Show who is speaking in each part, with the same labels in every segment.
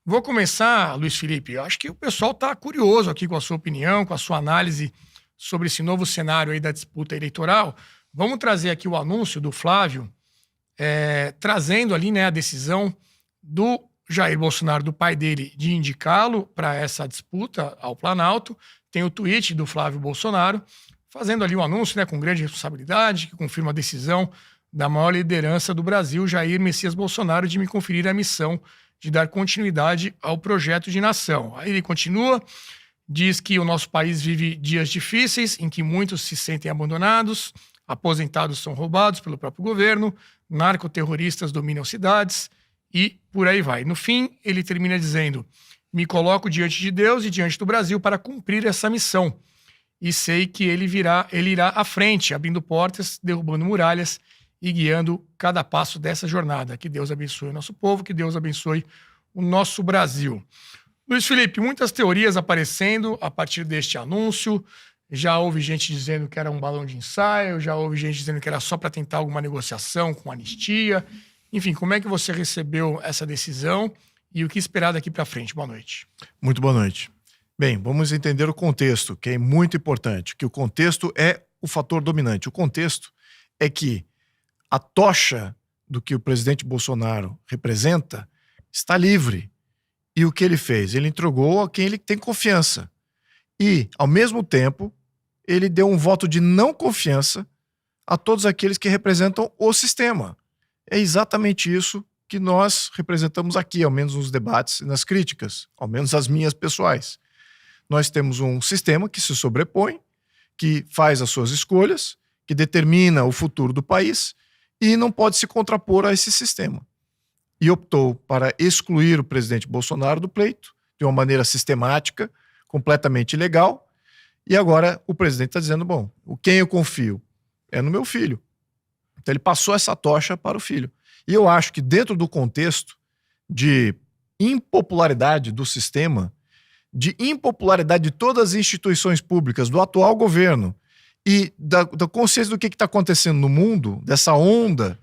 Speaker 1: Vou começar, Luiz Felipe. Eu acho que o pessoal está curioso aqui com a sua opinião, com a sua análise sobre esse novo cenário aí da disputa eleitoral. Vamos trazer aqui o anúncio do Flávio, trazendo ali, né, a decisão do Jair Bolsonaro, do pai dele, de indicá-lo para essa disputa ao Planalto. Tem o tweet do Flávio Bolsonaro, fazendo ali um anúncio, né, com grande responsabilidade, que confirma a decisão da maior liderança do Brasil, Jair Messias Bolsonaro, de me conferir a missão de dar continuidade ao projeto de nação. Aí ele continua, diz que o nosso país vive dias difíceis, em que muitos se sentem abandonados, aposentados são roubados pelo próprio governo, narcoterroristas dominam cidades e por aí vai. No fim, ele termina dizendo: me coloco diante de Deus e diante do Brasil para cumprir essa missão. E sei que ele irá à frente, abrindo portas, derrubando muralhas e guiando cada passo dessa jornada. Que Deus abençoe o nosso povo, que Deus abençoe o nosso Brasil. Luiz Felipe, muitas teorias aparecendo a partir deste anúncio. Já houve gente dizendo que era um balão de ensaio, já houve gente dizendo que era só para tentar alguma negociação com anistia. Enfim, como é que você recebeu essa decisão e o que esperar daqui para frente? Boa noite.
Speaker 2: Muito boa noite. Bem, vamos entender o contexto, que é muito importante, que o contexto é o fator dominante. O contexto é que a tocha do que o presidente Bolsonaro representa está livre. E o que ele fez? Ele entregou a quem ele tem confiança. E, ao mesmo tempo, ele deu um voto de não confiança a todos aqueles que representam o sistema. É exatamente isso que nós representamos aqui, ao menos nos debates e nas críticas, ao menos as minhas pessoais. Nós temos um sistema que se sobrepõe, que faz as suas escolhas, que determina o futuro do país e não pode se contrapor a esse sistema. E optou para excluir o presidente Bolsonaro do pleito, de uma maneira sistemática, completamente ilegal. E agora o presidente está dizendo, bom, quem eu confio é no meu filho. Então ele passou essa tocha para o filho. E eu acho que dentro do contexto de impopularidade do sistema, de impopularidade de todas as instituições públicas, do atual governo e da consciência do que está acontecendo no mundo, dessa onda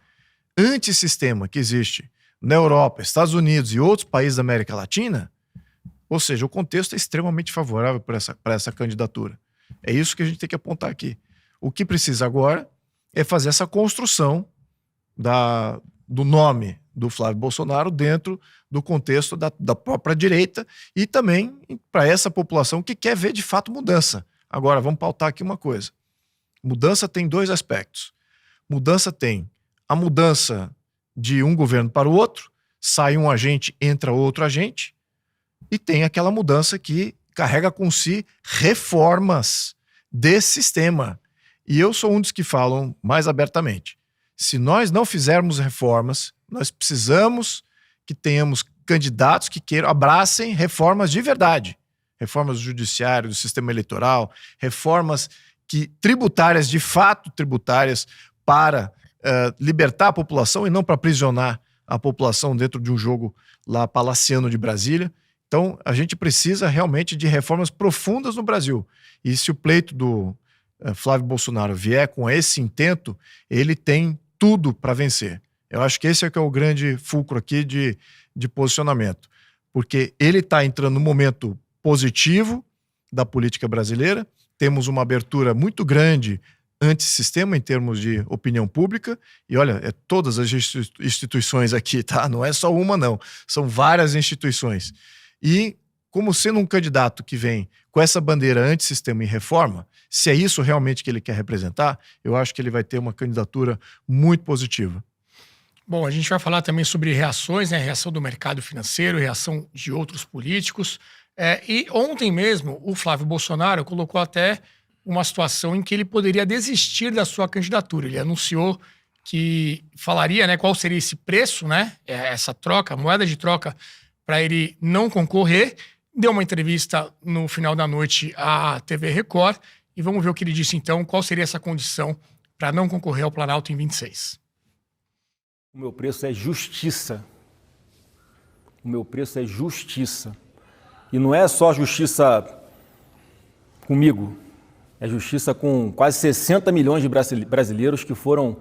Speaker 2: antissistema que existe na Europa, Estados Unidos e outros países da América Latina, ou seja, o contexto é extremamente favorável para essa candidatura. É isso que a gente tem que apontar aqui. O que precisa agora é fazer essa construção do nome do Flávio Bolsonaro dentro do contexto da própria direita e também para essa população que quer ver de fato mudança. Agora, vamos pautar aqui uma coisa. Mudança tem dois aspectos. Mudança tem a mudança de um governo para o outro, sai um agente, entra outro agente, e tem aquela mudança que carrega com si reformas desse sistema. E eu sou um dos que falam mais abertamente. Se nós não fizermos reformas, nós precisamos que tenhamos candidatos que abracem reformas de verdade. Reformas do judiciário, do sistema eleitoral, reformas tributárias, de fato tributárias, para libertar a população e não para aprisionar a população dentro de um jogo lá palaciano de Brasília. Então, a gente precisa realmente de reformas profundas no Brasil. E se o pleito do Flávio Bolsonaro vier com esse intento, ele tem tudo para vencer. Eu acho que esse é o grande fulcro aqui de posicionamento. Porque ele está entrando num momento positivo da política brasileira, temos uma abertura muito grande antissistema em termos de opinião pública, e olha, todas as instituições aqui, tá? Não é só uma, não. São várias instituições. E, como sendo um candidato que vem com essa bandeira antissistema e reforma, se é isso realmente que ele quer representar, eu acho que ele vai ter uma candidatura muito positiva.
Speaker 1: Bom, a gente vai falar também sobre reações, né? Reação do mercado financeiro, reação de outros políticos. E ontem mesmo, o Flávio Bolsonaro colocou até uma situação em que ele poderia desistir da sua candidatura. Ele anunciou que falaria, né, qual seria esse preço, né? Essa troca, moeda de troca, para ele não concorrer. Deu uma entrevista no final da noite à TV Record e vamos ver o que ele disse então, qual seria essa condição para não concorrer ao Planalto em 26.
Speaker 3: O meu preço é justiça. O meu preço é justiça. E não é só justiça comigo, é justiça com quase 60 milhões de brasileiros que foram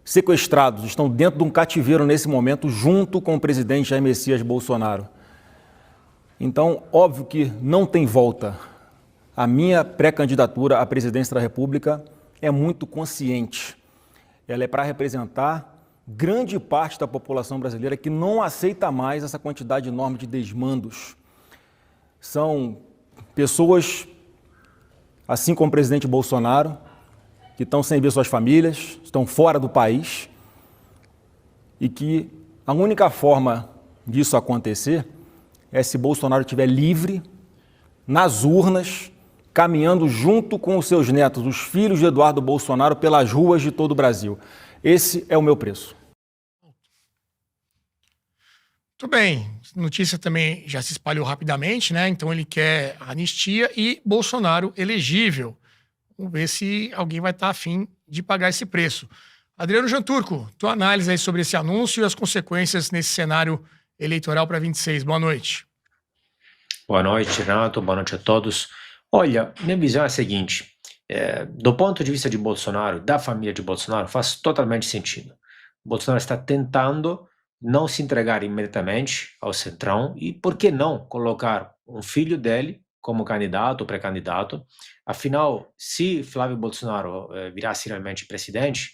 Speaker 3: sequestrados, estão dentro de um cativeiro nesse momento, junto com o presidente Jair Messias Bolsonaro. Então, óbvio que não tem volta. A minha pré-candidatura à presidência da República é muito consciente. Ela é para representar grande parte da população brasileira que não aceita mais essa quantidade enorme de desmandos. São pessoas, assim como o presidente Bolsonaro, que estão sem ver suas famílias, estão fora do país, e que a única forma disso acontecer é se Bolsonaro estiver livre, nas urnas, caminhando junto com os seus netos, os filhos de Eduardo Bolsonaro, pelas ruas de todo o Brasil. Esse é o meu preço.
Speaker 1: Muito bem. Notícia também já se espalhou rapidamente, né? Então ele quer anistia e Bolsonaro elegível. Vamos ver se alguém vai estar afim de pagar esse preço. Adriano Janturco, tua análise aí sobre esse anúncio e as consequências nesse cenário eleitoral para 26. Boa noite.
Speaker 4: Boa noite, Renato. Boa noite a todos. Olha, minha visão é a seguinte: do ponto de vista de Bolsonaro, da família de Bolsonaro, faz totalmente sentido. Bolsonaro está tentando não se entregar imediatamente ao Centrão e, por que não, colocar um filho dele como candidato ou pré-candidato. Afinal, se Flávio Bolsonaro virasse realmente presidente,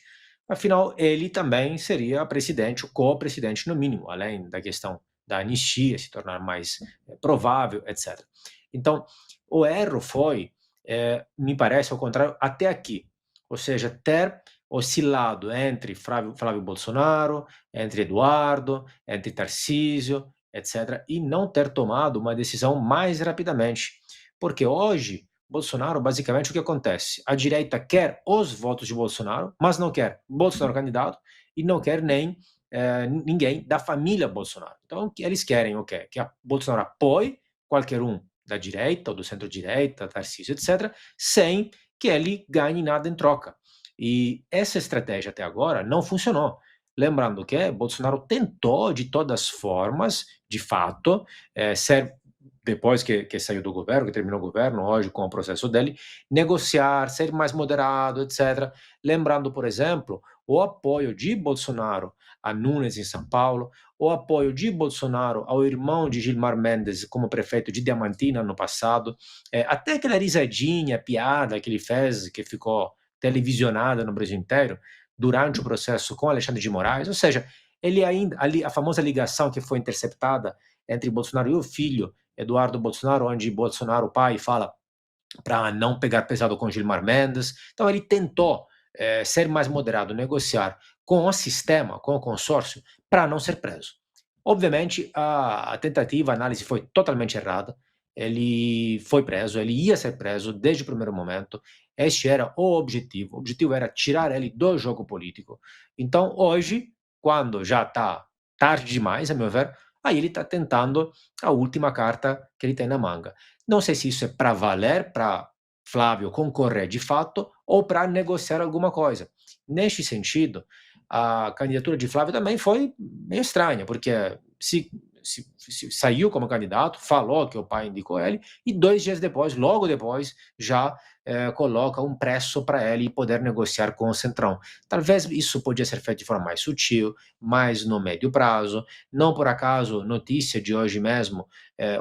Speaker 4: afinal, ele também seria presidente, ou co-presidente no mínimo, além da questão da anistia se tornar mais provável, etc. Então, o erro foi, me parece, ao contrário, até aqui. Ou seja, ter oscilado entre Flávio Bolsonaro, entre Eduardo, entre Tarcísio, etc., e não ter tomado uma decisão mais rapidamente. Porque hoje, Bolsonaro, basicamente, o que acontece? A direita quer os votos de Bolsonaro, mas não quer Bolsonaro candidato e não quer nem ninguém da família Bolsonaro. Então, eles querem o quê? Que a Bolsonaro apoie qualquer um da direita ou do centro-direita, Tarcísio, etc., sem que ele ganhe nada em troca. E essa estratégia até agora não funcionou. Lembrando que Bolsonaro tentou de todas as formas, de fato, ser, depois que saiu do governo, que terminou o governo, hoje com o processo dele, negociar, ser mais moderado, etc. Lembrando, por exemplo, o apoio de Bolsonaro a Nunes em São Paulo, o apoio de Bolsonaro ao irmão de Gilmar Mendes como prefeito de Diamantina no passado, até aquela risadinha, piada que ele fez, que ficou televisionada no Brasil inteiro, durante o processo com Alexandre de Moraes, ou seja, ele ainda, ali, a famosa ligação que foi interceptada entre Bolsonaro e o filho, Eduardo Bolsonaro, onde Bolsonaro, o pai, fala para não pegar pesado com Gilmar Mendes. Então ele tentou ser mais moderado, negociar com o sistema, com o consórcio, para não ser preso. Obviamente, a tentativa, a análise foi totalmente errada. Ele foi preso, ele ia ser preso desde o primeiro momento. Este era o objetivo. O objetivo era tirar ele do jogo político. Então, hoje, quando já está tarde demais, a meu ver, aí ele está tentando a última carta que ele tem na manga. Não sei se isso é para valer, para Flávio concorrer de fato, ou para negociar alguma coisa. Neste sentido, a candidatura de Flávio também foi meio estranha, porque se saiu como candidato, falou que o pai indicou ele, e 2 dias depois, logo depois, já coloca um preço para ele poder negociar com o Centrão. Talvez isso podia ser feito de forma mais sutil, mais no médio prazo. Não por acaso, notícia de hoje mesmo,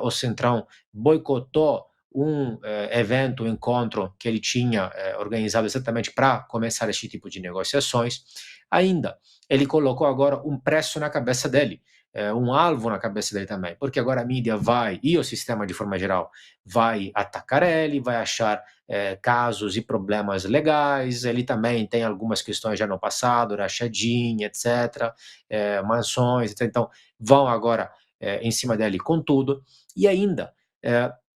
Speaker 4: o Centrão boicotou um evento, um encontro que ele tinha organizado exatamente para começar esse tipo de negociações. Ainda, ele colocou agora um preço na cabeça dele, um alvo na cabeça dele também, porque agora a mídia vai, e o sistema de forma geral, vai atacar ele, vai achar casos e problemas legais. Ele também tem algumas questões já no passado, rachadinha, etc., mansões, etc. Então vão agora em cima dele com tudo. E ainda,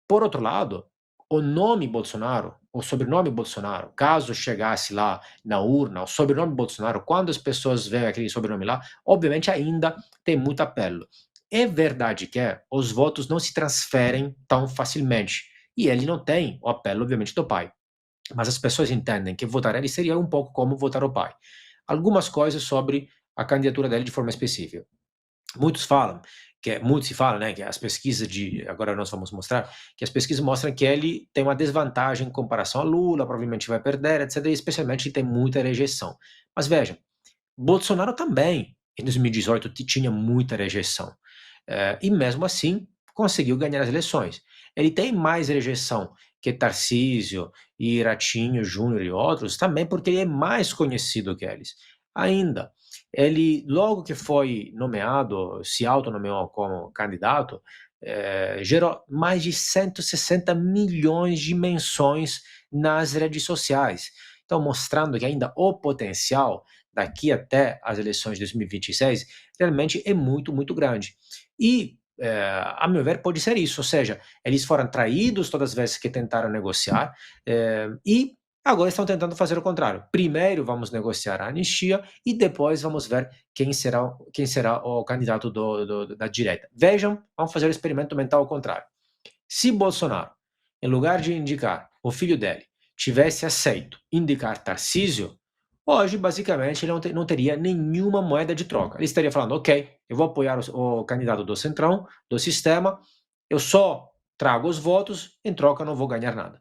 Speaker 4: por outro lado, o nome Bolsonaro, o sobrenome Bolsonaro, caso chegasse lá na urna, o sobrenome Bolsonaro, quando as pessoas veem aquele sobrenome lá, obviamente ainda tem muito apelo. É verdade que os votos não se transferem tão facilmente, e ele não tem o apelo, obviamente, do pai. Mas as pessoas entendem que votar ele seria um pouco como votar o pai. Algumas coisas sobre a candidatura dele de forma específica. Muito se fala, né, que as pesquisas agora nós vamos mostrar, que as pesquisas mostram que ele tem uma desvantagem em comparação a Lula, provavelmente vai perder, etc., e especialmente tem muita rejeição. Mas veja, Bolsonaro também, em 2018, tinha muita rejeição. E mesmo assim, conseguiu ganhar as eleições. Ele tem mais rejeição que Tarcísio e Ratinho Júnior e outros, também porque ele é mais conhecido que eles. Ainda, ele, logo que foi nomeado, se autonomeou como candidato, gerou mais de 160 milhões de menções nas redes sociais. Então, mostrando que ainda o potencial daqui até as eleições de 2026 realmente é muito, muito grande. E, a meu ver, pode ser isso, ou seja, eles foram traídos todas as vezes que tentaram negociar, e agora estão tentando fazer o contrário. Primeiro vamos negociar a anistia e depois vamos ver quem será o candidato da direita. Vejam, vamos fazer o experimento mental ao contrário. Se Bolsonaro, em lugar de indicar o filho dele, tivesse aceito indicar Tarcísio, hoje, basicamente, ele não teria nenhuma moeda de troca. Ele estaria falando, ok, eu vou apoiar o candidato do Centrão, do sistema, eu só trago os votos, em troca não vou ganhar nada.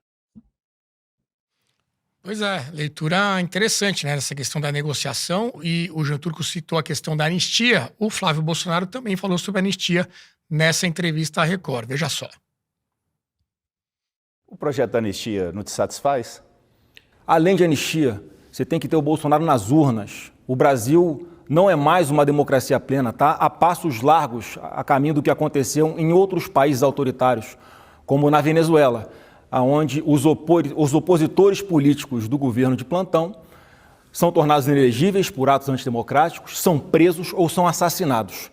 Speaker 1: Pois é, leitura interessante, né, essa questão da negociação, e o Jean Turco citou a questão da anistia. O Flávio Bolsonaro também falou sobre anistia nessa entrevista à Record. Veja só.
Speaker 5: O projeto da anistia não te satisfaz?
Speaker 3: Além de anistia, você tem que ter o Bolsonaro nas urnas. O Brasil não é mais uma democracia plena, tá? A passos largos a caminho do que aconteceu em outros países autoritários, como na Venezuela, onde os opositores políticos do governo de plantão são tornados inelegíveis por atos antidemocráticos, são presos ou são assassinados.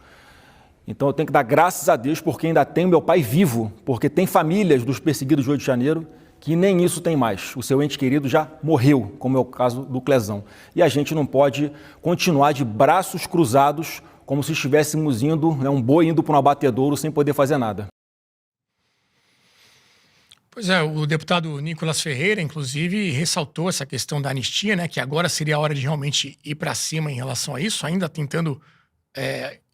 Speaker 3: Então eu tenho que dar graças a Deus porque ainda tenho meu pai vivo, porque tem famílias dos perseguidos do Rio de Janeiro que nem isso tem mais. O seu ente querido já morreu, como é o caso do Clezão. E a gente não pode continuar de braços cruzados como se estivéssemos indo, um boi indo para um abatedouro sem poder fazer nada.
Speaker 1: Pois é, o deputado Nicolas Ferreira, inclusive, ressaltou essa questão da anistia, né, que agora seria a hora de realmente ir para cima em relação a isso, ainda tentando,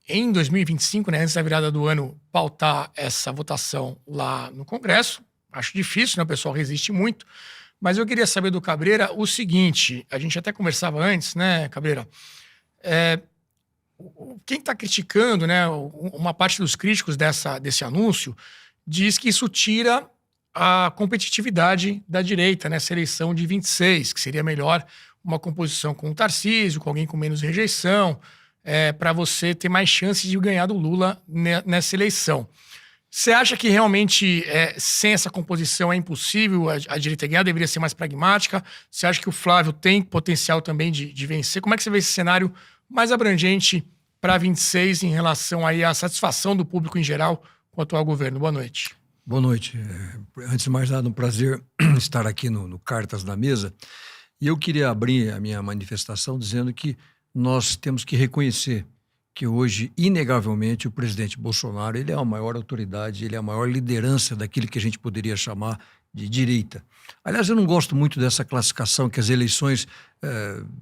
Speaker 1: em 2025, né, antes da virada do ano, pautar essa votação lá no Congresso. Acho difícil, né, o pessoal resiste muito. Mas eu queria saber do Cabreira o seguinte, a gente até conversava antes, né, Cabreira, quem está criticando, né, uma parte dos críticos desse anúncio, diz que isso tira a competitividade da direita nessa eleição de 26, que seria melhor uma composição com o Tarcísio, com alguém com menos rejeição, para você ter mais chances de ganhar do Lula nessa eleição. Você acha que realmente, sem essa composição, é impossível a direita ganhar, deveria ser mais pragmática? Você acha que o Flávio tem potencial também de vencer? Como é que você vê esse cenário mais abrangente para 26 em relação aí à satisfação do público em geral com o atual governo? Boa noite.
Speaker 6: Boa noite. Antes de mais nada, um prazer estar aqui no Cartas na Mesa. E eu queria abrir a minha manifestação dizendo que nós temos que reconhecer que hoje, inegavelmente, o presidente Bolsonaro ele é a maior autoridade, ele é a maior liderança daquilo que a gente poderia chamar de direita. Aliás, eu não gosto muito dessa classificação que as eleições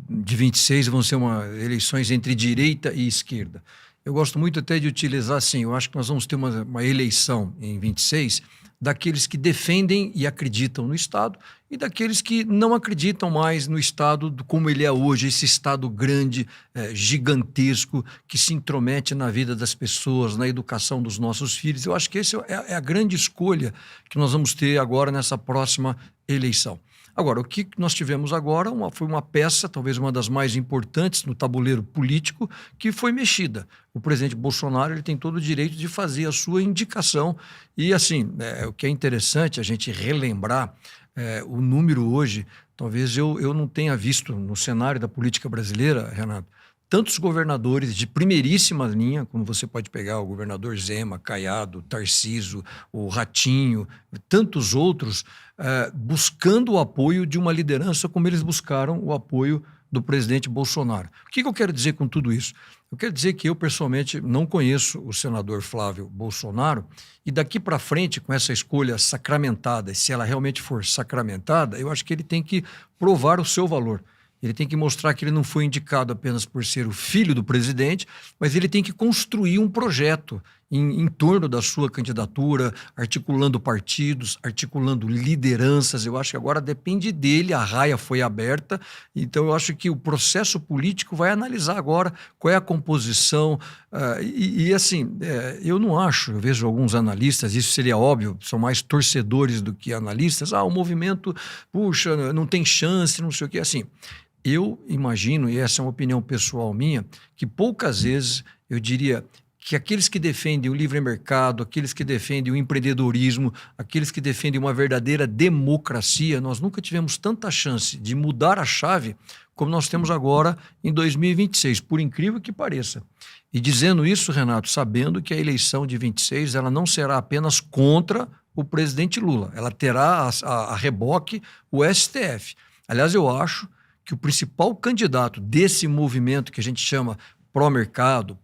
Speaker 6: de 26 vão ser eleições entre direita e esquerda. Eu gosto muito até de utilizar assim, eu acho que nós vamos ter uma eleição em 26 daqueles que defendem e acreditam no Estado e daqueles que não acreditam mais no Estado como ele é hoje, esse Estado grande, gigantesco, que se intromete na vida das pessoas, na educação dos nossos filhos. Eu acho que essa é a grande escolha que nós vamos ter agora nessa próxima eleição. Agora, o que nós tivemos agora foi uma peça, talvez uma das mais importantes no tabuleiro político, que foi mexida. O presidente Bolsonaro ele tem todo o direito de fazer a sua indicação. E, assim, o que é interessante a gente relembrar, o número hoje, talvez eu não tenha visto no cenário da política brasileira, Renato, tantos governadores de primeiríssima linha, como você pode pegar o governador Zema, Caiado, Tarcísio, o Ratinho, tantos outros, buscando o apoio de uma liderança como eles buscaram o apoio do presidente Bolsonaro. O que eu quero dizer com tudo isso? Eu quero dizer que eu, pessoalmente, não conheço o senador Flávio Bolsonaro e daqui para frente, com essa escolha sacramentada, se ela realmente for sacramentada, eu acho que ele tem que provar o seu valor. Ele tem que mostrar que ele não foi indicado apenas por ser o filho do presidente, mas ele tem que construir um projeto em torno da sua candidatura, articulando partidos, articulando lideranças. Eu acho que agora depende dele, a raia foi aberta, então eu acho que o processo político vai analisar agora qual é a composição. Assim, eu não acho, eu vejo alguns analistas, isso seria óbvio, são mais torcedores do que analistas, o movimento, puxa, não tem chance, não sei o quê, assim. Eu imagino, e essa é uma opinião pessoal minha, que poucas vezes eu diria que aqueles que defendem o livre mercado, aqueles que defendem o empreendedorismo, aqueles que defendem uma verdadeira democracia, nós nunca tivemos tanta chance de mudar a chave como nós temos agora em 2026, por incrível que pareça. E dizendo isso, Renato, sabendo que a eleição de 26 ela não será apenas contra o presidente Lula, ela terá a reboque o STF. Aliás, eu acho que o principal candidato desse movimento que a gente chama pró-mercado,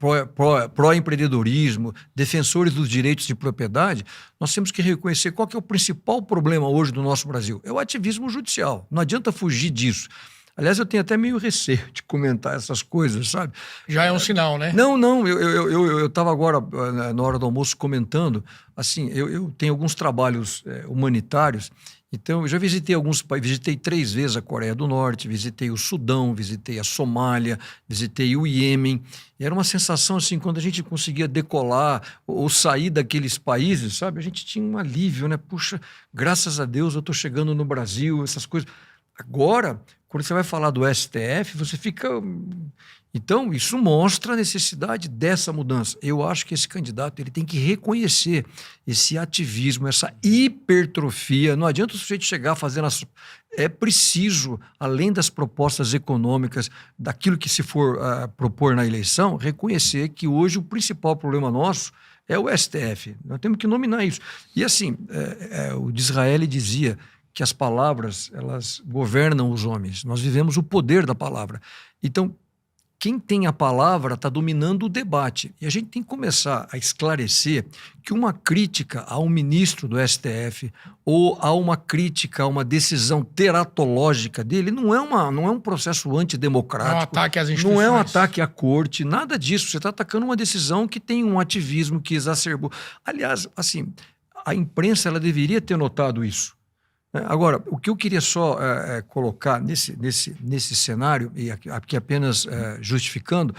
Speaker 6: pró-empreendedorismo, defensores dos direitos de propriedade, nós temos que reconhecer qual que é o principal problema hoje do nosso Brasil. É o ativismo judicial. Não adianta fugir disso. Aliás, eu tenho até meio receio de comentar essas coisas, sabe?
Speaker 1: Já é um sinal, né?
Speaker 6: Não. Eu estava agora, na hora do almoço, comentando. Assim, eu tenho alguns trabalhos humanitários. Então, eu já visitei alguns países, visitei 3 vezes a Coreia do Norte, visitei o Sudão, visitei a Somália, visitei o Iêmen. E era uma sensação assim, quando a gente conseguia decolar ou sair daqueles países, sabe? A gente tinha um alívio, né? Puxa, graças a Deus eu estou chegando no Brasil, essas coisas. Agora, quando você vai falar do STF, você fica... Então, isso mostra a necessidade dessa mudança. Eu acho que esse candidato ele tem que reconhecer esse ativismo, essa hipertrofia. Não adianta o sujeito chegar fazendo... É preciso, além das propostas econômicas, daquilo que se for propor na eleição, reconhecer que hoje o principal problema nosso é o STF. Nós temos que nominar isso. E assim, o Disraeli dizia que as palavras, elas governam os homens. Nós vivemos o poder da palavra. Então, quem tem a palavra está dominando o debate. E a gente tem que começar a esclarecer que uma crítica a um ministro do STF ou a uma crítica a uma decisão teratológica dele não é um processo antidemocrático.
Speaker 1: Não é um ataque às instituições.
Speaker 6: Não é um ataque à corte, nada disso. Você está atacando uma decisão que tem um ativismo que exacerbou. Aliás, assim, a imprensa ela deveria ter notado isso. Agora, o que eu queria só colocar nesse cenário, e aqui apenas justificando,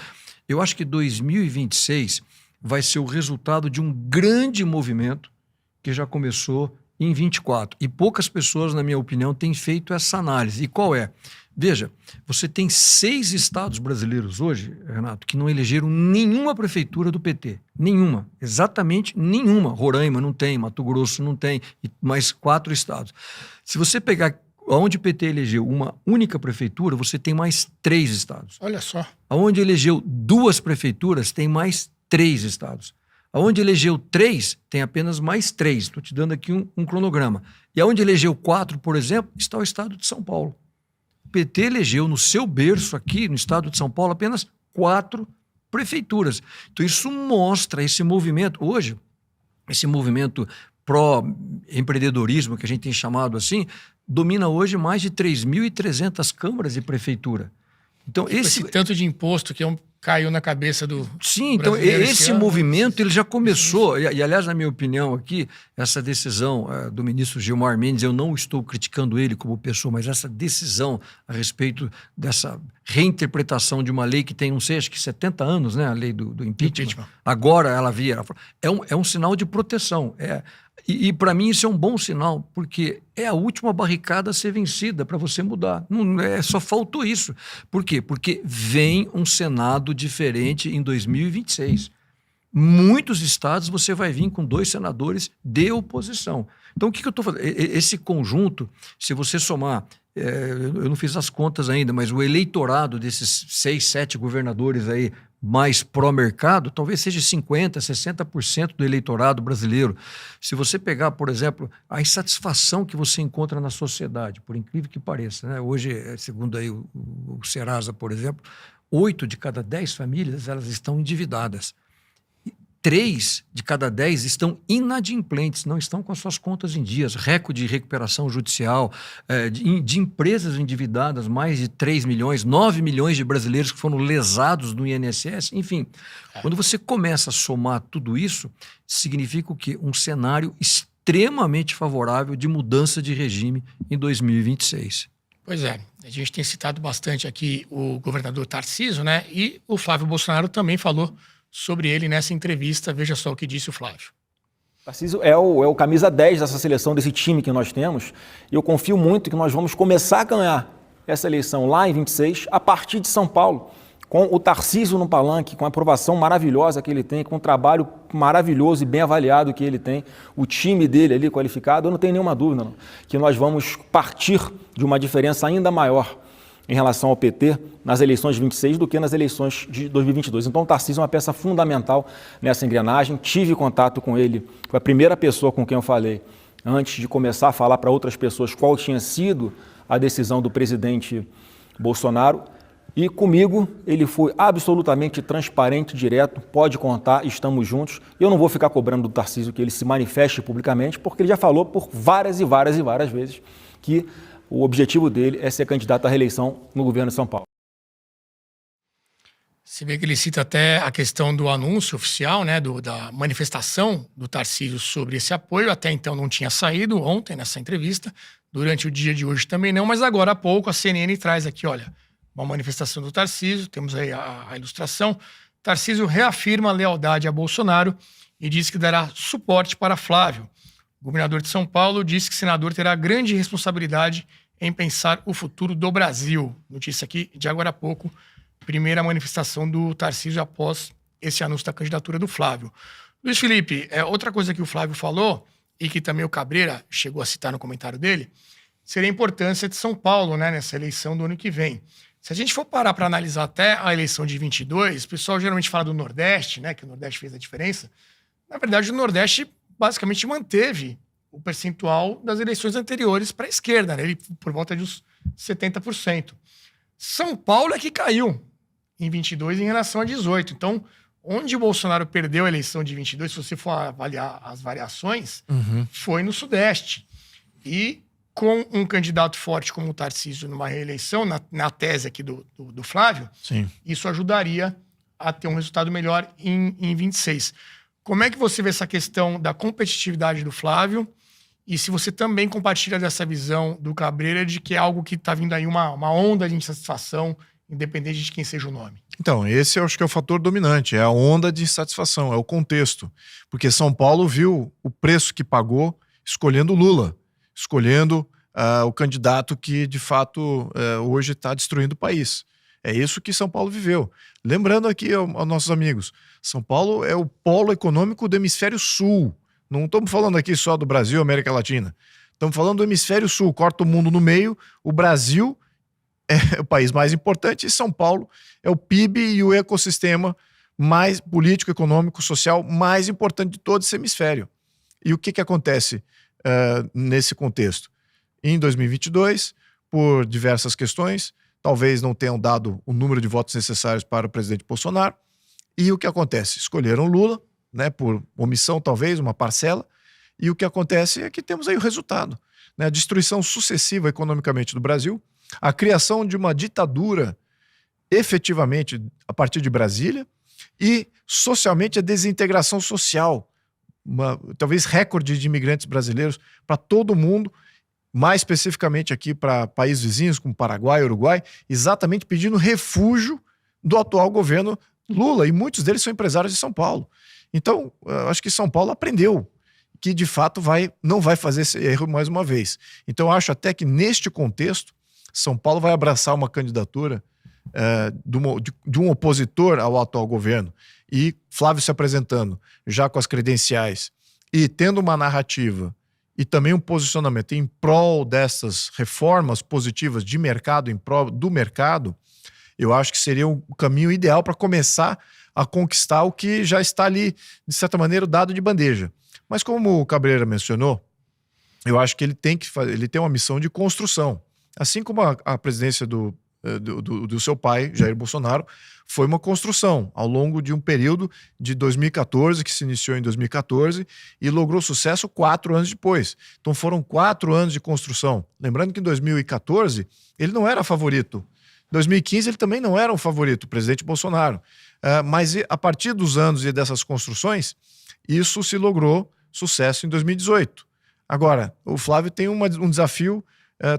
Speaker 6: eu acho que 2026 vai ser o resultado de um grande movimento que já começou em 24. E poucas pessoas, na minha opinião, têm feito essa análise. E qual é? Veja, você tem 6 estados brasileiros hoje, Renato, que não elegeram nenhuma prefeitura do PT. Nenhuma. Exatamente nenhuma. Roraima não tem, Mato Grosso não tem, e mais 4 estados. Se você pegar onde o PT elegeu uma única prefeitura, você tem mais 3 estados.
Speaker 1: Olha só.
Speaker 6: Onde elegeu 2 prefeituras, tem mais 3 estados. Onde elegeu 3, tem apenas mais 3. Estou te dando aqui um cronograma. E onde elegeu 4, por exemplo, está o estado de São Paulo. O PT elegeu no seu berço aqui, no estado de São Paulo, apenas 4 prefeituras. Então isso mostra esse movimento. Hoje, esse movimento pró-empreendedorismo, que a gente tem chamado assim, domina hoje mais de 3.300 câmaras de prefeitura. Então
Speaker 1: esse tanto de imposto que caiu na cabeça do
Speaker 6: Sim, então esse movimento ele já começou, e aliás, na minha opinião aqui, essa decisão do ministro Gilmar Mendes, eu não estou criticando ele como pessoa, mas essa decisão a respeito dessa reinterpretação de uma lei que tem, não sei, acho que 70 anos, né, a lei do impeachment. Agora ela é um sinal de proteção, E para mim isso é um bom sinal, porque é a última barricada a ser vencida para você mudar. Não só faltou isso. Por quê? Porque vem um Senado diferente em 2026. Muitos estados você vai vir com 2 senadores de oposição. Então o que eu estou fazendo? Esse conjunto, se você somar, eu não fiz as contas ainda, mas o eleitorado desses 6, 7 governadores aí, mais pró-mercado, talvez seja 50%, 60% do eleitorado brasileiro. Se você pegar, por exemplo, a insatisfação que você encontra na sociedade, por incrível que pareça, né? Hoje, segundo aí o Serasa, por exemplo, 8 de cada 10 famílias elas estão endividadas. 3 de cada 10 estão inadimplentes, não estão com as suas contas em dias. Recorde de recuperação judicial, de empresas endividadas, mais de 3 milhões, 9 milhões de brasileiros que foram lesados no INSS. Enfim, quando você começa a somar tudo isso, significa o quê? Um cenário extremamente favorável de mudança de regime em 2026.
Speaker 1: Pois é, a gente tem citado bastante aqui o governador Tarcísio, né? E o Flávio Bolsonaro também falou sobre ele nessa entrevista. Veja só o que disse o Flávio.
Speaker 3: Tarcísio é o camisa 10 dessa seleção, desse time que nós temos, e eu confio muito que nós vamos começar a ganhar essa eleição lá em 26, a partir de São Paulo, com o Tarcísio no palanque, com a aprovação maravilhosa que ele tem, com o trabalho maravilhoso e bem avaliado que ele tem, o time dele ali qualificado, eu não tenho nenhuma dúvida, não, que nós vamos partir de uma diferença ainda maior em relação ao PT nas eleições de 26 do que nas eleições de 2022. Então o Tarcísio é uma peça fundamental nessa engrenagem. Tive contato com ele, foi a primeira pessoa com quem eu falei antes de começar a falar para outras pessoas qual tinha sido a decisão do presidente Bolsonaro. E comigo ele foi absolutamente transparente, direto, pode contar, estamos juntos. Eu não vou ficar cobrando do Tarcísio que ele se manifeste publicamente, porque ele já falou por várias vezes que o objetivo dele é ser candidato à reeleição no governo de São Paulo.
Speaker 1: Você vê que ele cita até a questão do anúncio oficial, né, da manifestação do Tarcísio sobre esse apoio. Até então não tinha saído, ontem nessa entrevista, durante o dia de hoje também não, mas agora há pouco a CNN traz aqui, olha, uma manifestação do Tarcísio, temos aí a ilustração. Tarcísio reafirma a lealdade a Bolsonaro e diz que dará suporte para Flávio. O governador de São Paulo disse que o senador terá grande responsabilidade em pensar o futuro do Brasil. Notícia aqui de agora há pouco, primeira manifestação do Tarcísio após esse anúncio da candidatura do Flávio. Luiz Felipe, outra coisa que o Flávio falou, e que também o Cabreira chegou a citar no comentário dele, seria a importância de São Paulo, né, nessa eleição do ano que vem. Se a gente for parar para analisar até a eleição de 22, o pessoal geralmente fala do Nordeste, né, que o Nordeste fez a diferença. Na verdade, o Nordeste basicamente manteve o percentual das eleições anteriores para a esquerda, né? Ele por volta de uns 70%. São Paulo é que caiu em 22 em relação a 18. Então, onde o Bolsonaro perdeu a eleição de 22, se você for avaliar as variações, foi no Sudeste. E com um candidato forte como o Tarcísio numa reeleição, na tese aqui do Flávio,
Speaker 2: Sim.
Speaker 1: Isso ajudaria a ter um resultado melhor em 26. Como é que você vê essa questão da competitividade do Flávio? E se você também compartilha dessa visão do Cabreira de que é algo que está vindo aí uma onda de insatisfação, independente de quem seja o nome?
Speaker 2: Então, esse eu acho que é o fator dominante, é a onda de insatisfação, é o contexto. Porque São Paulo viu o preço que pagou escolhendo Lula, escolhendo o candidato que, de fato, hoje está destruindo o país. É isso que São Paulo viveu. Lembrando aqui aos nossos amigos, São Paulo é o polo econômico do hemisfério sul. Não estamos falando aqui só do Brasil, América Latina. Estamos falando do hemisfério sul, corta o mundo no meio. O Brasil é o país mais importante e São Paulo é o PIB e o ecossistema mais político, econômico, social mais importante de todo esse hemisfério. E o que acontece nesse contexto? Em 2022, por diversas questões, talvez não tenham dado o número de votos necessários para o presidente Bolsonaro. E o que acontece? Escolheram Lula, né, por omissão talvez, uma parcela, e o que acontece é que temos aí o resultado, né, a destruição sucessiva economicamente do Brasil, a criação de uma ditadura efetivamente a partir de Brasília e socialmente a desintegração social, talvez recorde de imigrantes brasileiros para todo mundo, mais especificamente aqui para países vizinhos como Paraguai, Uruguai, exatamente pedindo refúgio do atual governo Lula, e muitos deles são empresários de São Paulo. Então, eu acho que São Paulo aprendeu que, de fato, não vai fazer esse erro mais uma vez. Então, eu acho até que, neste contexto, São Paulo vai abraçar uma candidatura de um opositor ao atual governo, e Flávio se apresentando já com as credenciais e tendo uma narrativa e também um posicionamento em prol dessas reformas positivas de mercado, em prol do mercado, eu acho que seria o caminho ideal para começar a conquistar o que já está ali, de certa maneira, dado de bandeja. Mas como o Cabreira mencionou, eu acho que ele tem uma missão de construção. Assim como a presidência do do seu pai, Jair Bolsonaro, foi uma construção ao longo de um período de 2014, que se iniciou em 2014, e logrou sucesso 4 anos depois. Então foram 4 anos de construção. Lembrando que em 2014 ele não era favorito. Em 2015 ele também não era um favorito, o presidente Bolsonaro. Mas a partir dos anos e dessas construções, isso se logrou sucesso em 2018. Agora, o Flávio tem um desafio,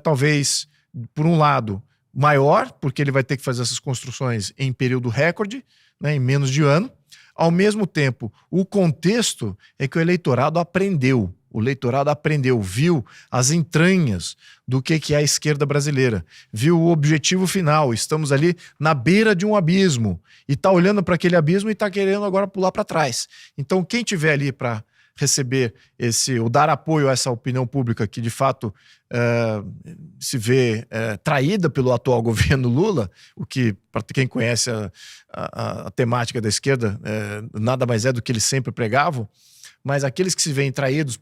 Speaker 2: talvez, por um lado, maior, porque ele vai ter que fazer essas construções em período recorde, né, em menos de ano. Ao mesmo tempo, o contexto é que o eleitorado aprendeu. O eleitorado aprendeu, viu as entranhas do que é a esquerda brasileira, viu o objetivo final. Estamos ali na beira de um abismo e está olhando para aquele abismo e está querendo agora pular para trás. Então, quem tiver ali para receber ou dar apoio a essa opinião pública que de fato se vê traída pelo atual governo Lula, o que, para quem conhece a temática da esquerda, nada mais é do que eles sempre pregavam, mas aqueles que se veem traídos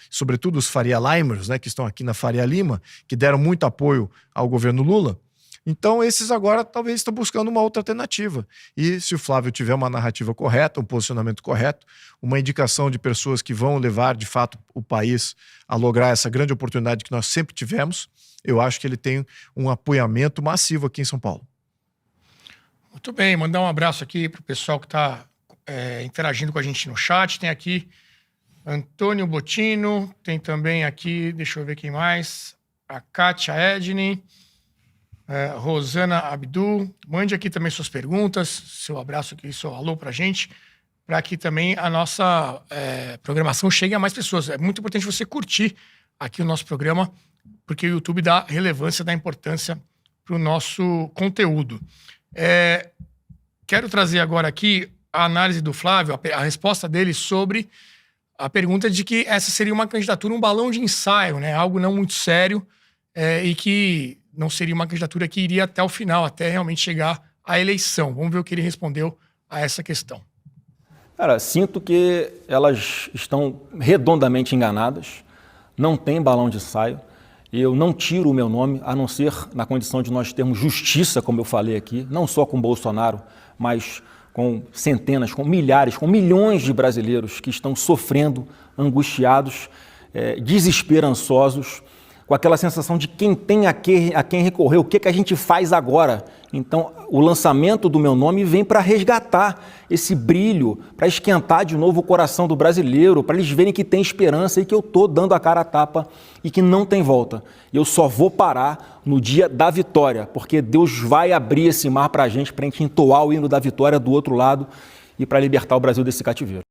Speaker 2: sobretudo os Faria Limers, né, que estão aqui na Faria Lima, que deram muito apoio ao governo Lula, então esses agora talvez estão buscando uma outra alternativa. E se o Flávio tiver uma narrativa correta, um posicionamento correto, uma indicação de pessoas que vão levar de fato o país a lograr essa grande oportunidade que nós sempre tivemos, eu acho que ele tem um apoiamento massivo aqui em São Paulo.
Speaker 1: Muito bem, mandar um abraço aqui para o pessoal que está interagindo com a gente no chat. Tem aqui Antônio Botino, tem também aqui, deixa eu ver quem mais, a Kátia Edney, Rosana Abdu. Mande aqui também suas perguntas, seu abraço aqui, seu alô pra gente, para que também a nossa programação chegue a mais pessoas. É muito importante você curtir aqui o nosso programa, porque o YouTube dá relevância, dá importância para o nosso conteúdo. Quero trazer agora aqui a análise do Flávio, a resposta dele sobre a pergunta de que essa seria uma candidatura, um balão de ensaio, né? Algo não muito sério, e que não seria uma candidatura que iria até o final, até realmente chegar à eleição. Vamos ver o que ele respondeu a essa questão.
Speaker 3: Cara, sinto que elas estão redondamente enganadas, não tem balão de ensaio. Eu não tiro o meu nome, a não ser na condição de nós termos justiça, como eu falei aqui, não só com Bolsonaro, mas com centenas, com milhares, com milhões de brasileiros que estão sofrendo, angustiados, desesperançosos, com aquela sensação de quem tem a quem recorrer, o que a gente faz agora. Então, o lançamento do meu nome vem para resgatar esse brilho, para esquentar de novo o coração do brasileiro, para eles verem que tem esperança e que eu estou dando a cara a tapa e que não tem volta. Eu só vou parar no dia da vitória, porque Deus vai abrir esse mar para a gente entoar o hino da vitória do outro lado e para libertar o Brasil desse cativeiro.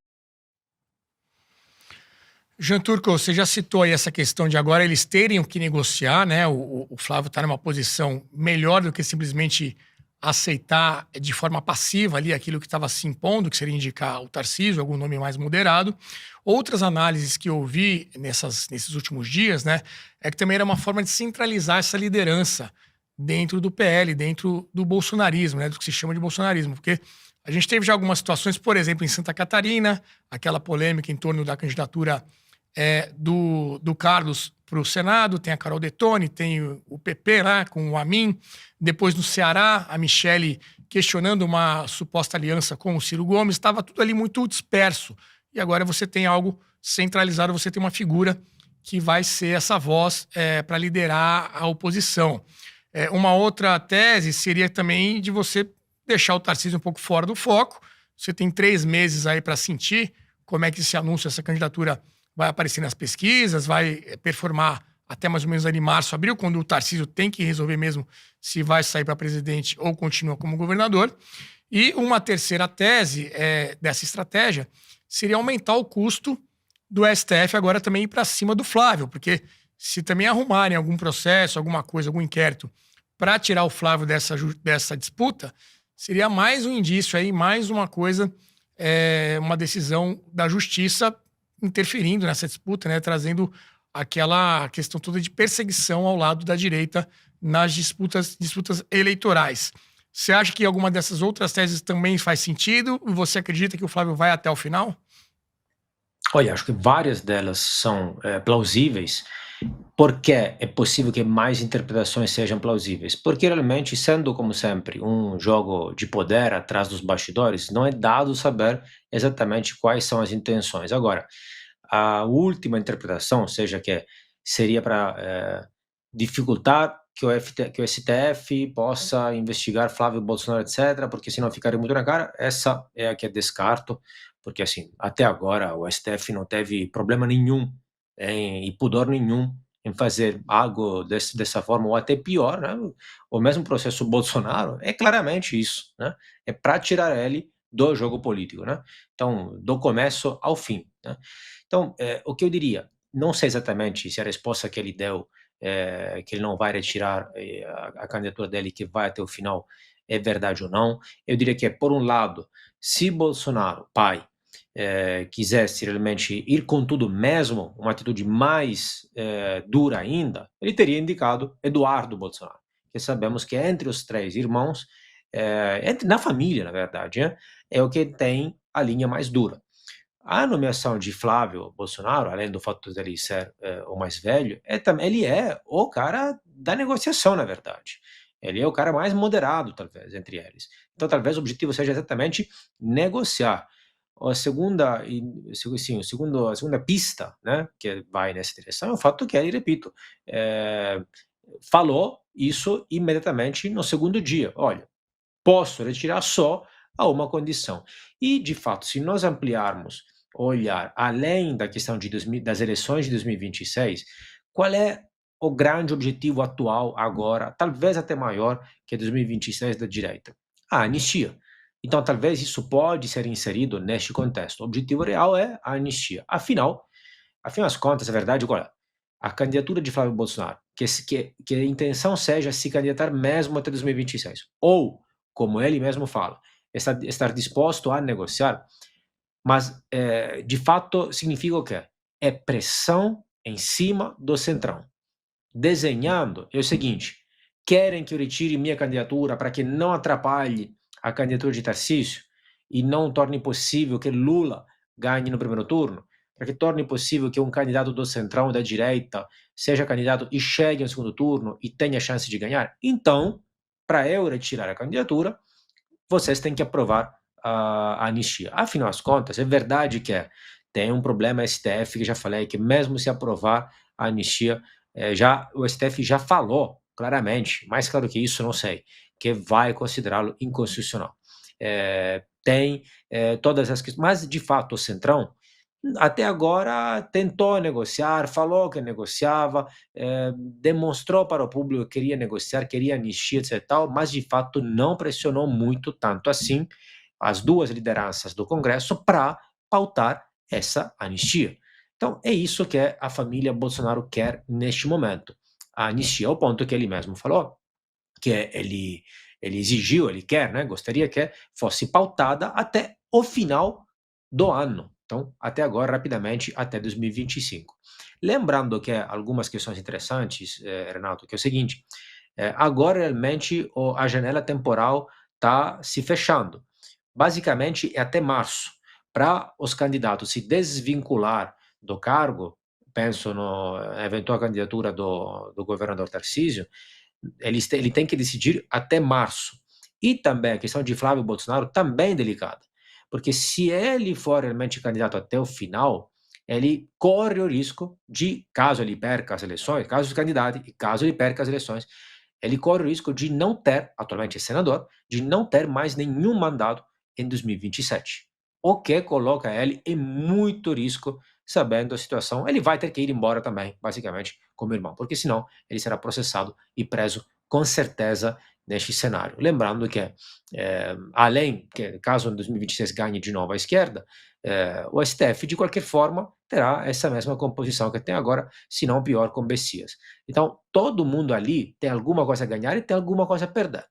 Speaker 1: Jean Turco, você já citou aí essa questão de agora eles terem que negociar, né? O Flávio está numa posição melhor do que simplesmente aceitar de forma passiva ali aquilo que estava se impondo, que seria indicar o Tarcísio, algum nome mais moderado. Outras análises que eu vi nesses últimos dias, né, é que também era uma forma de centralizar essa liderança dentro do PL, dentro do bolsonarismo, né, do que se chama de bolsonarismo, porque a gente teve já algumas situações, por exemplo, em Santa Catarina, aquela polêmica em torno da candidatura do Carlos para o Senado, tem a Carol Detone, tem o PP lá com o Amin, depois no Ceará, a Michele questionando uma suposta aliança com o Ciro Gomes, estava tudo ali muito disperso. E agora você tem algo centralizado, você tem uma figura que vai ser essa voz para liderar a oposição. Uma outra tese seria também de você deixar o Tarcísio um pouco fora do foco. Você tem 3 meses aí para sentir como é que esse anúncio, essa candidatura vai aparecer nas pesquisas, vai performar até mais ou menos ali março, abril, quando o Tarcísio tem que resolver mesmo se vai sair para presidente ou continua como governador. E uma terceira tese dessa estratégia seria aumentar o custo do STF agora também ir para cima do Flávio, porque se também arrumarem algum processo, alguma coisa, algum inquérito para tirar o Flávio dessa disputa, seria mais um indício aí, mais uma coisa, uma decisão da justiça interferindo nessa disputa, né, trazendo aquela questão toda de perseguição ao lado da direita nas disputas eleitorais. Você acha que alguma dessas outras teses também faz sentido? E você acredita que o Flávio vai até o final?
Speaker 4: Olha, acho que várias delas são plausíveis. Perché è possibile che mais interpretações sejam plausíveis? Porque realmente, sendo como sempre um jogo de poder atrás dos bastidores, não é dado saber exatamente quais são as intenções. Agora, a última interpretação, seja que seria para dificultar que o STF possa investigar Flávio Bolsonaro, etc., porque senão ficaria muito na cara, essa é a que eu descarto, porque assim, até agora o STF não teve problema nenhum e pudor nenhum em fazer algo dessa forma, ou até pior, né? O mesmo processo Bolsonaro é claramente isso, né? É para tirar ele do jogo político, né? Então, do começo ao fim, né? Então, o que eu diria, não sei exatamente se a resposta que ele deu, que ele não vai retirar a candidatura dele, que vai até o final, é verdade ou não. Eu diria que, por um lado, se Bolsonaro, pai, quisesse realmente ir com tudo mesmo, uma atitude mais dura ainda, ele teria indicado Eduardo Bolsonaro, que sabemos que entre os três irmãos, na família, na verdade, é o que tem a linha mais dura. A nomeação de Flávio Bolsonaro, além do fato dele ser o mais velho, ele é o cara da negociação, na verdade. Ele é o cara mais moderado, talvez, entre eles. Então, talvez o objetivo seja exatamente negociar. A segunda, sim, a segunda pista, né, que vai nessa direção é o fato que ele, repito, falou isso imediatamente no segundo dia. Olha, posso retirar só a uma condição. E, de fato, se nós ampliarmos, olhar além da questão das eleições de 2026, qual é o grande objetivo atual agora, talvez até maior que 2026 da direita? A anistia. Então, talvez isso pode ser inserido neste contexto. O objetivo real é a anistia. Afinal das contas, a verdade, olha, a candidatura de Flávio Bolsonaro, que a intenção seja se candidatar mesmo até 2026, ou, como ele mesmo fala, estar disposto a negociar, mas, de fato, significa o quê? É pressão em cima do Centrão. Desenhando é o seguinte: querem que eu retire minha candidatura para que não atrapalhe a candidatura de Tarcísio e não torne possível que Lula ganhe no primeiro turno, para que torne possível que um candidato do Centrão, da direita, seja candidato e chegue no segundo turno e tenha chance de ganhar. Então, para eu retirar a candidatura, vocês têm que aprovar a anistia. Afinal das contas, é verdade que tem um problema STF, que já falei, que mesmo se aprovar a anistia, o STF já falou claramente, mais claro que isso, não sei, que vai considerá-lo inconstitucional. Tem todas as questões, mas de fato o Centrão, até agora, tentou negociar, falou que negociava, demonstrou para o público que queria negociar, queria anistia, etc. e tal, mas de fato não pressionou muito, tanto assim, as duas lideranças do Congresso para pautar essa anistia. Então, é isso que a família Bolsonaro quer neste momento. A anistia, ao ponto que ele mesmo falou, que ele exigiu, ele quer, né, gostaria que fosse pautada até o final do ano. Então, até agora, rapidamente, até 2025. Lembrando que algumas questões interessantes, Renato, que é o seguinte, agora realmente a janela temporal está se fechando. Basicamente, é até março. Para os candidatos se desvincular do cargo, penso na eventual candidatura do governador Tarcísio, ele tem que decidir até março. E também a questão de Flávio Bolsonaro também delicada, porque se ele for realmente candidato até o final, ele corre o risco de, caso ele perca as eleições, caso se candidate e caso ele perca as eleições, ele corre o risco de não ter, atualmente é senador, de não ter mais nenhum mandato em 2027. O que coloca ele em muito risco, sabendo a situação. Ele vai ter que ir embora também, basicamente, como irmão, porque senão ele será processado e preso com certeza neste cenário. Lembrando que, além que, caso em 2026 ganhe de novo a esquerda, o STF, de qualquer forma, terá essa mesma composição que tem agora, se não pior, com Bessias. Então, todo mundo ali tem alguma coisa a ganhar e tem alguma coisa a perder.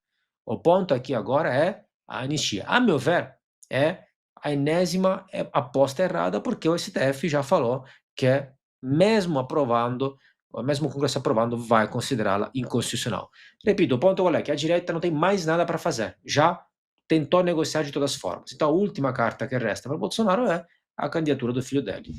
Speaker 4: O ponto aqui agora é a anistia. A meu ver, é a enésima aposta errada, porque o STF já falou que, mesmo aprovando, mesmo o Congresso aprovando, vai considerá-la inconstitucional. Repito, o ponto é que a direita não tem mais nada para fazer. Já tentou negociar de todas as formas. Então, a última carta que resta para Bolsonaro é a candidatura do filho dele.